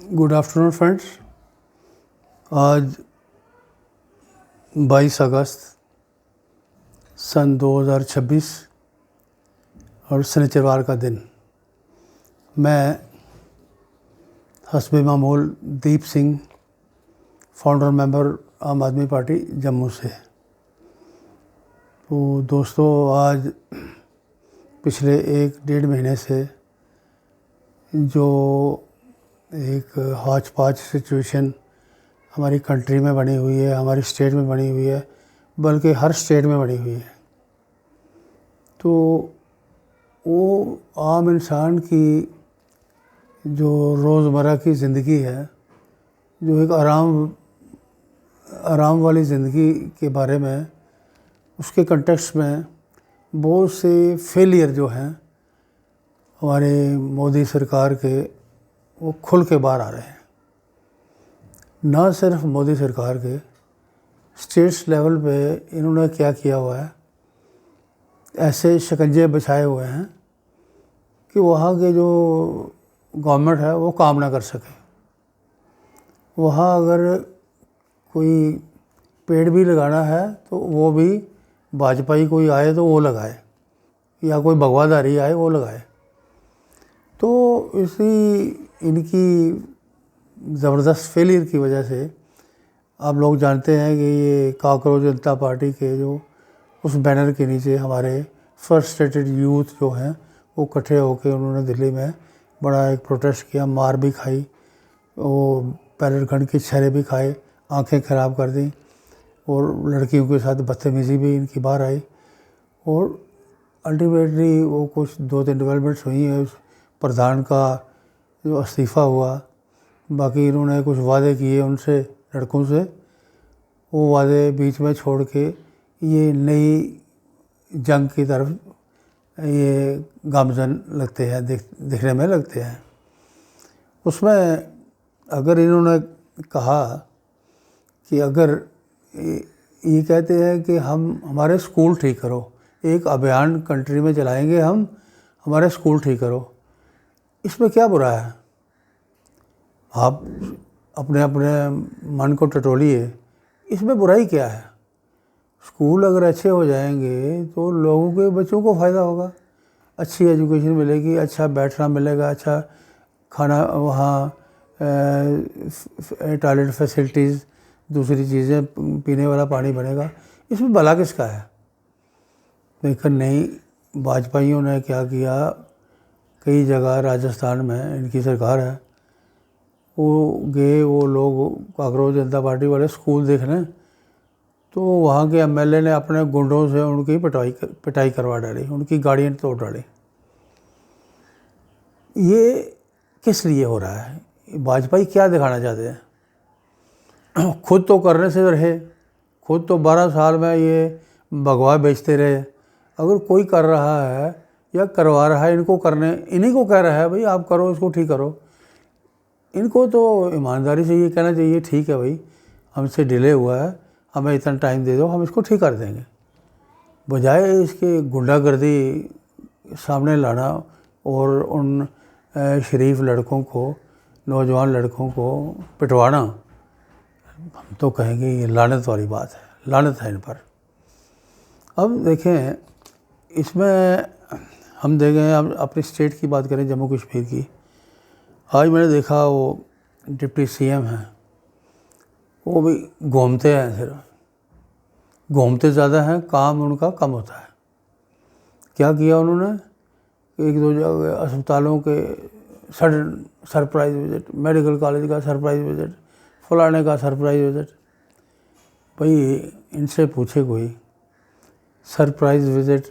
Good afternoon friends. आज 22 अगस्त सन 2026 और शनिचरवार का दिन। मैं हस्बे मामूल दीप सिंह, फाउंडर मेंबर आम आदमी पार्टी जम्मू से। तो दोस्तों, आज पिछले 1-1.5 महीने से जो एक हौच पौच सिचुएशन हमारी कंट्री में बनी हुई है, हमारी स्टेट में बनी हुई है, बल्कि हर स्टेट में बनी हुई है, तो वो आम इंसान की जो रोज़मर्रा की ज़िंदगी है, जो एक आराम वाली ज़िंदगी के बारे में, उसके कंटेक्स्ट में बहुत से फेलियर जो हैं हमारे मोदी सरकार के, वो खुल के बाहर आ रहे हैं। ना सिर्फ मोदी सरकार के, स्टेट्स लेवल पे इन्होंने क्या किया हुआ है, ऐसे शिकंजे बिछाए हुए हैं कि वहाँ के जो गवर्नमेंट है वो काम ना कर सके। वहाँ अगर कोई पेड़ भी लगाना है तो वो भी भाजपा कोई आए तो वो लगाए, या कोई भगवाधारी आए वो लगाए। तो इसी इनकी ज़बरदस्त फेलियर की वजह से आप लोग जानते हैं कि ये काकरोच जनता पार्टी के जो उस बैनर के नीचे हमारे फ्रस्ट्रेटेड यूथ जो हैं वो इकट्ठे होकर उन्होंने दिल्ली में बड़ा एक प्रोटेस्ट किया, मार भी खाई, वो पैलेट गन के छर्रे भी खाए, आंखें ख़राब कर दी, और लड़कियों के साथ बदतमीज़ी भी इनकी बाहर आई। और अल्टीमेटली वो कुछ 2-3 डेवलपमेंट्स हुई हैं। उस प्रधान का जो इस्तीफ़ा हुआ, बाकी इन्होंने कुछ वादे किए उनसे, लड़कों से, वो वादे बीच में छोड़ के ये नई जंग की तरफ ये गामजन लगते हैं, दिखने में लगते हैं। उसमें अगर इन्होंने कहा कि अगर ये कहते हैं कि हम हमारे स्कूल ठीक करो, एक अभियान कंट्री में चलाएंगे हम, हमारे स्कूल ठीक करो, इसमें क्या बुरा है? आप अपने अपने मन को टटोलिए, इसमें बुराई क्या है? स्कूल अगर अच्छे हो जाएंगे तो लोगों के बच्चों को फ़ायदा होगा, अच्छी एजुकेशन मिलेगी, अच्छा बैठना मिलेगा, अच्छा खाना, वहाँ टॉयलेट फैसिलिटीज़, दूसरी चीज़ें, पीने वाला पानी बनेगा। इसमें भला किसका है? लेकिन नहीं, भाजपाइयों ने क्या किया, कई जगह राजस्थान में इनकी सरकार है, वो गए, वो लोग काकरोच जनता पार्टी वाले स्कूल देखने, तो वहाँ के एमएलए ने अपने गुंडों से उनकी पिटाई करवा डाली, उनकी गाड़ियाँ तोड़ डाली। ये किस लिए हो रहा है? भाजपा क्या दिखाना चाहते हैं? खुद तो करने से रहे, खुद तो 12 साल में ये भगवा बेचते रहे। अगर कोई कर रहा है या करवा रहा है, इनको करने, इन्हीं को कह रहा है भाई आप करो, इसको ठीक करो। इनको तो ईमानदारी से ये कहना चाहिए, ठीक है भाई, हमसे डिले हुआ है, हमें इतना टाइम दे दो, हम इसको ठीक कर देंगे, बजाय इसके गुंडागर्दी सामने लाना और उन शरीफ लड़कों को, नौजवान लड़कों को पिटवाना। हम तो कहेंगे ये लानत वाली बात है, लानत है इन पर। अब देखें, इसमें हम देखें, हम अपनी स्टेट की बात करें, जम्मू कश्मीर की। आज मैंने देखा वो डिप्टी सीएम हैं, वो भी घूमते हैं, सिर्फ घूमते ज़्यादा हैं, काम उनका कम होता है। क्या किया उन्होंने? 1-2 जगह अस्पतालों के sudden surprise visit, medical college का सरप्राइज़ विज़िट, फलाने का सरप्राइज़ विज़िट। भाई इनसे पूछे कोई, सरप्राइज़ विज़िट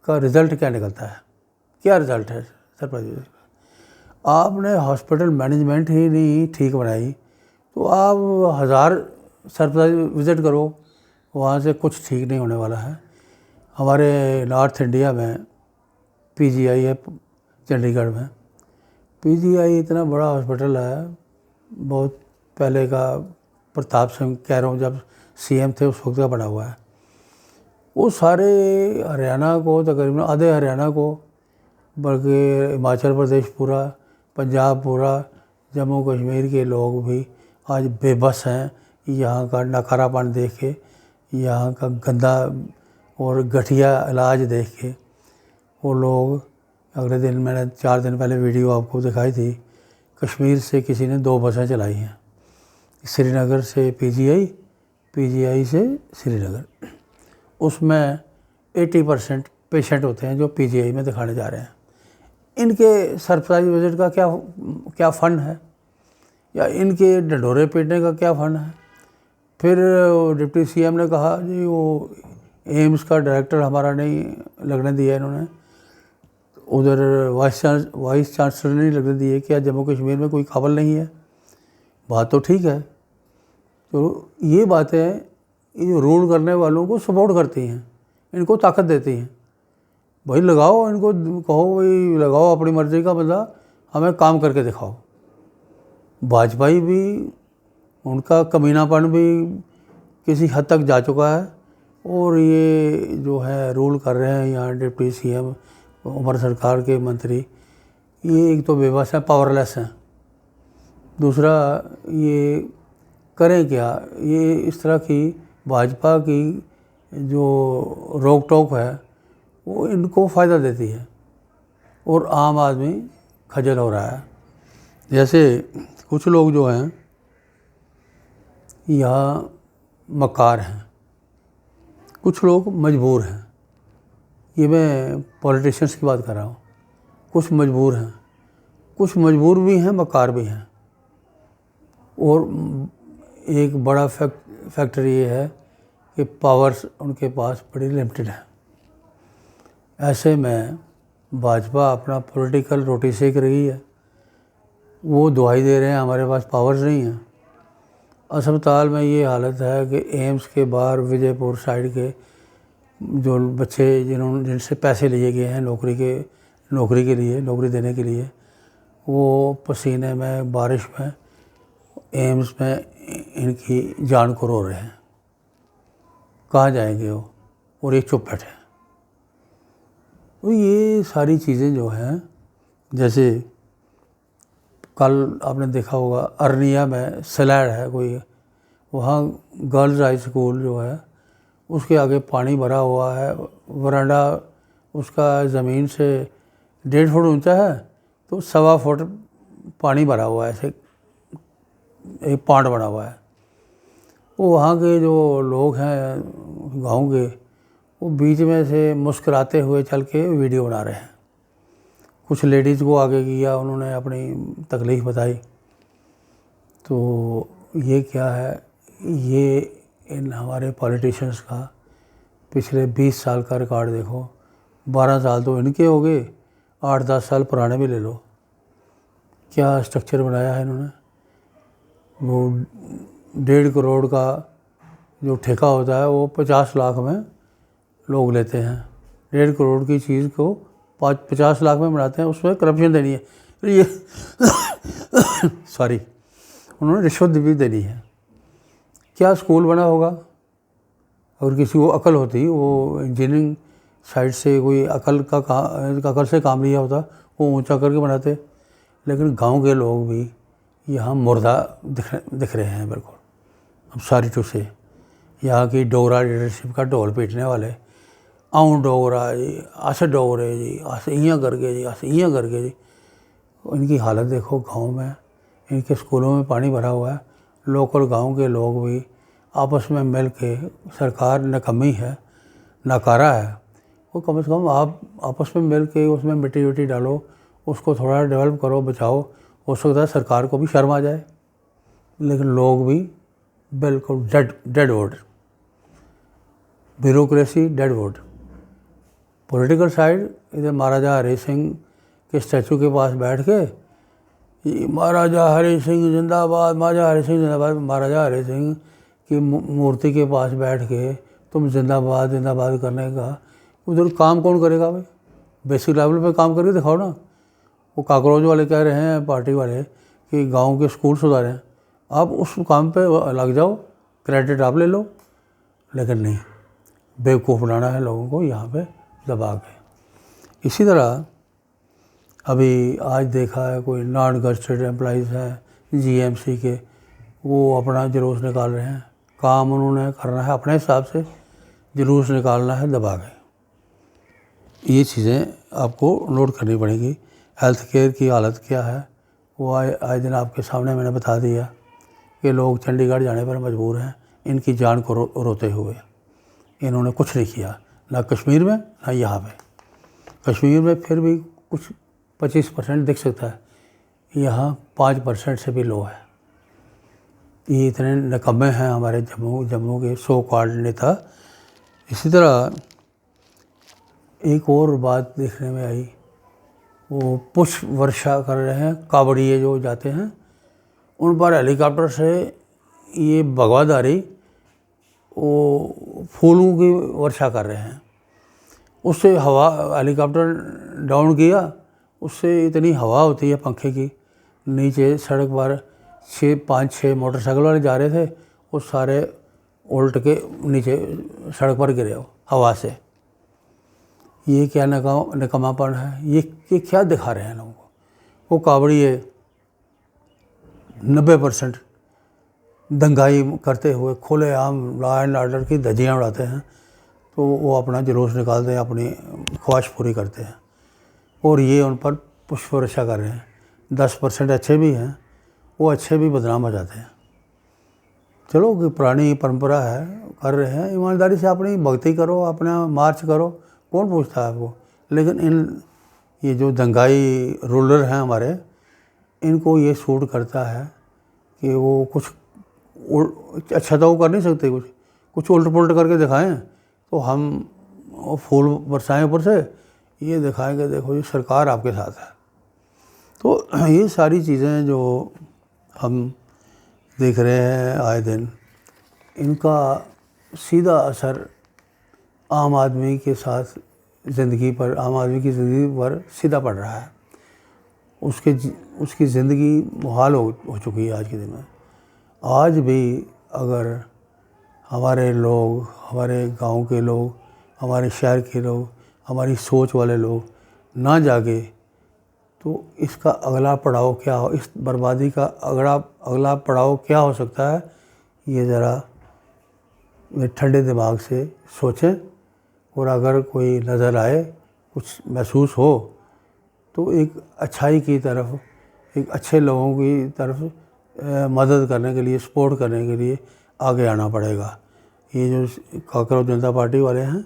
का रिज़ल्ट क्या निकलता है? क्या रिज़ल्ट है सरप्राइज़ विज़िट? आपने हॉस्पिटल मैनेजमेंट ही नहीं ठीक बनाई, तो आप 1000 सरप्राइज विज़िट करो, वहाँ से कुछ ठीक नहीं होने वाला है। हमारे नॉर्थ इंडिया में पीजीआई है, चंडीगढ़ में पीजीआई इतना बड़ा हॉस्पिटल है, बहुत पहले का, प्रताप सिंह कह रहा हूँ, जब सीएम थे उस वक्त का बना हुआ है। वो सारे हरियाणा को, तकरीबन आधे हरियाणा को, बल्कि हिमाचल प्रदेश पूरा, पंजाब पूरा, जम्मू कश्मीर के लोग भी आज बेबस हैं यहाँ का नकारापन देख के, यहाँ का गंदा और घटिया इलाज देख के। वो लोग अगले दिन, मैंने 4 दिन पहले वीडियो आपको दिखाई थी, कश्मीर से किसी ने 2 बसें चलाई हैं, श्रीनगर से पीजीआई, पीजीआई से श्रीनगर। उसमें 80% पेशेंट होते हैं जो पीजीआई में दिखाने जा रहे हैं। इनके सरप्राइज विजिट का क्या फ़न है, या इनके ढंढोरे पीटने का क्या फ़न है। फिर डिप्टी सीएम ने कहा जी वो एम्स का डायरेक्टर हमारा नहीं लगने दिया इन्होंने, उधर वाइस चांसलर नहीं लगने दिए, क्या जम्मू कश्मीर में कोई काबिल नहीं है। बात तो ठीक है, तो ये बातें ये रूल करने वालों को सपोर्ट करती हैं, इनको ताकत देती हैं। भाई लगाओ, इनको कहो भाई लगाओ अपनी मर्ज़ी का बंदा, हमें काम करके दिखाओ। वाजपेयी भी, उनका कमीनापन भी किसी हद तक जा चुका है, और ये जो है रूल कर रहे हैं यहाँ डिप्टी सीएम, उमर सरकार के मंत्री, ये एक तो बेबस हैं, पावरलेस हैं। दूसरा ये करें क्या, ये इस तरह की भाजपा की जो रोक टोक है वो इनको फ़ायदा देती है, और आम आदमी खजल हो रहा है। जैसे कुछ लोग जो हैं यहाँ मक्कार हैं, कुछ लोग मजबूर हैं। ये मैं पॉलिटिशियंस की बात कर रहा हूँ। कुछ मजबूर हैं, कुछ मजबूर भी हैं, मक्कार भी हैं। और एक बड़ा फैक्टर ये है कि पावर्स उनके पास बड़ी लिमिटेड है। ऐसे में भाजपा अपना पॉलिटिकल रोटी सेक रही है। वो दुहाई दे रहे हैं हमारे पास पावर्स नहीं है। अस्पताल में ये हालत है कि एम्स के बाहर विजयपुर साइड के जो बच्चे जिनसे पैसे लिए गए हैं नौकरी के लिए, नौकरी देने के लिए, वो पसीने में, बारिश में एम्स में इनकी जान को रो रहे हैं। कहाँ जाएंगे वो, और ये चुप बैठे हैं। तो ये सारी चीज़ें जो हैं, जैसे कल आपने देखा होगा अरनिया में सैलाड है कोई, वहाँ गर्ल्स हाई स्कूल जो है उसके आगे पानी भरा हुआ है। वरांडा उसका ज़मीन से 1.5 फुट ऊंचा है, तो 1.25 फुट पानी भरा हुआ है, ऐसे एक पांड बना हुआ है। वो वहाँ के जो लोग हैं गांव के, वो बीच में से मुस्कुराते हुए चल के वीडियो बना रहे हैं। कुछ लेडीज़ को आगे किया, उन्होंने अपनी तकलीफ़ बताई। तो ये क्या है, ये इन हमारे पॉलिटिशियंस का पिछले 20 साल का रिकॉर्ड देखो। 12 साल तो इनके हो गए, 8-10 साल पुराने भी ले लो। क्या स्ट्रक्चर बनाया है इन्होंने। वो 1.5 करोड़ का जो ठेका होता है वो 50 लाख में लोग लेते हैं। 1.5 करोड़ की चीज़ को 50 लाख में बनाते हैं, उसमें करप्शन देनी है। ये सॉरी, उन्होंने रिश्वत भी देनी है। क्या स्कूल बना होगा। अगर किसी को अकल होती, वो इंजीनियरिंग साइड से कोई अकल से काम लिया होता, वो ऊंचा करके बनाते। लेकिन गांव के लोग भी यहाँ मुर्दा दिख रहे हैं बिल्कुल। अब सारी टू से यहाँ की डोगरा लीडरशिप का ढोल पीटने वाले, आऊँ डोगरा जी, अस डोगरे जी, अस इयां करके जी, अस इयां करके जी। इनकी हालत देखो गांव में। इनके स्कूलों में पानी भरा हुआ है। लोकल गांव के लोग भी आपस में मिल के, सरकार नकम्मी है, नाकारा है, वो कम से कम आप आपस में मिल के उसमें मिट्टी विट्टी डालो, उसको थोड़ा डेवलप करो, बचाओ। हो सकता है सरकार को भी शर्म आ जाए। लेकिन लोग भी बिल्कुल dead vote, bureaucracy dead vote. Political side इधर महाराजा हरि सिंह के स्टैचू के पास बैठ के महाराजा हरि सिंह जिंदाबाद, महाराजा हरि सिंह जिंदाबाद, महाराजा हरि सिंह की मूर्ति के पास बैठ के तुम जिंदाबाद जिंदाबाद करने का, उधर काम कौन करेगा भाई। बेसिक लेवल पे काम करके दिखाओ ना। वो काकरोच वाले कह रहे हैं, पार्टी वाले, कि गांव के स्कूल सुधारें। आप उस काम पे लग जाओ, क्रेडिट आप ले लो। लेकिन नहीं, बेवकूफ़ बनाना है लोगों को यहाँ पे दबा के। इसी तरह अभी आज देखा है कोई नॉन गजटेड एम्प्लॉइज़ हैं जीएमसी के, वो अपना जुलूस निकाल रहे हैं। काम उन्होंने करना है अपने हिसाब से, जुलूस निकालना है दबा के। ये चीज़ें आपको नोट करनी पड़ेगी। हेल्थ केयर की हालत क्या है वो आए दिन आपके सामने मैंने बता दिया कि लोग चंडीगढ़ जाने पर मजबूर हैं इनकी जान को रोते हुए। इन्होंने कुछ नहीं किया, ना कश्मीर में ना यहाँ पे। कश्मीर में फिर भी कुछ 25% दिख सकता है, यहाँ 5% से भी लो है। ये इतने निकम्मे हैं हमारे जम्मू के सो कॉल्ड नेता। इसी तरह एक और बात देखने में आई, वो पुष्प वर्षा कर रहे हैं। कावड़िए जो जाते हैं उन पर हेलीकॉप्टर से ये भगवाधारी वो फूलों की वर्षा कर रहे हैं। उससे हवा, हेलीकॉप्टर डाउन किया, उससे इतनी हवा होती है पंखे की, नीचे सड़क पर 5-6 मोटरसाइकिल वाले जा रहे थे, वो सारे उल्ट के नीचे सड़क पर गिरे हो हवा से। ये क्या निकम्मापन है, ये क्या दिखा रहे हैं लोगों को। वो कावड़िए 90% दंगाई करते हुए खुलेआम लॉ एंड ऑर्डर की धज्जियाँ उड़ाते हैं, तो वो अपना जुलूस निकालते हैं, अपनी ख्वाहिश पूरी करते हैं, और ये उन पर पुष्प वर्षा कर रहे हैं। 10% अच्छे भी हैं, वो अच्छे भी बदनाम हो जाते हैं। चलो कि पुरानी परंपरा है, कर रहे हैं, ईमानदारी से अपनी भक्ति करो, अपना मार्च करो, कौन पूछता है आपको। लेकिन ये जो दंगाई रूलर हैं हमारे, इनको ये सूट करता है कि वो कुछ अच्छा तो वो कर नहीं सकते, कुछ उल्ट पुल्ट करके दिखाएं तो हम फूल बरसाएं ऊपर से, ये दिखाएंगे देखो ये सरकार आपके साथ है। तो ये सारी चीज़ें जो हम देख रहे हैं आए दिन, इनका सीधा असर आम आदमी के साथ ज़िंदगी पर, आम आदमी की ज़िंदगी पर सीधा पड़ रहा है। उसकी ज़िंदगी मुहाल हो चुकी है आज के दिन में। आज भी अगर हमारे लोग, हमारे गांव के लोग, हमारे शहर के लोग, हमारी सोच वाले लोग ना जागे तो इसका अगला पड़ाव क्या हो, इस बर्बादी का अगला पड़ाव क्या हो सकता है, ये ज़रा ठंडे दिमाग से सोचें। और अगर कोई नज़र आए, कुछ महसूस हो, तो एक अच्छाई की तरफ, एक अच्छे लोगों की तरफ मदद करने के लिए, सपोर्ट करने के लिए आगे आना पड़ेगा। ये जो काकरोच जनता पार्टी वाले हैं,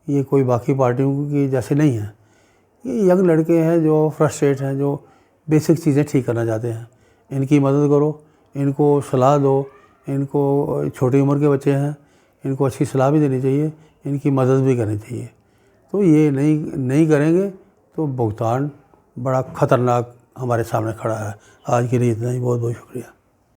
ये कोई बाकी पार्टियों की जैसे नहीं हैं। ये यंग लड़के हैं जो फ्रस्ट्रेट हैं, जो बेसिक चीज़ें ठीक करना चाहते हैं। इनकी मदद करो, इनको सलाह दो। इनको छोटी उम्र के बच्चे हैं, इनको अच्छी सलाह भी देनी चाहिए, इनकी मदद भी करनी चाहिए। तो ये नहीं करेंगे तो भुगतान बड़ा ख़तरनाक हमारे सामने खड़ा है। आज के लिए इतना ही, बहुत बहुत शुक्रिया।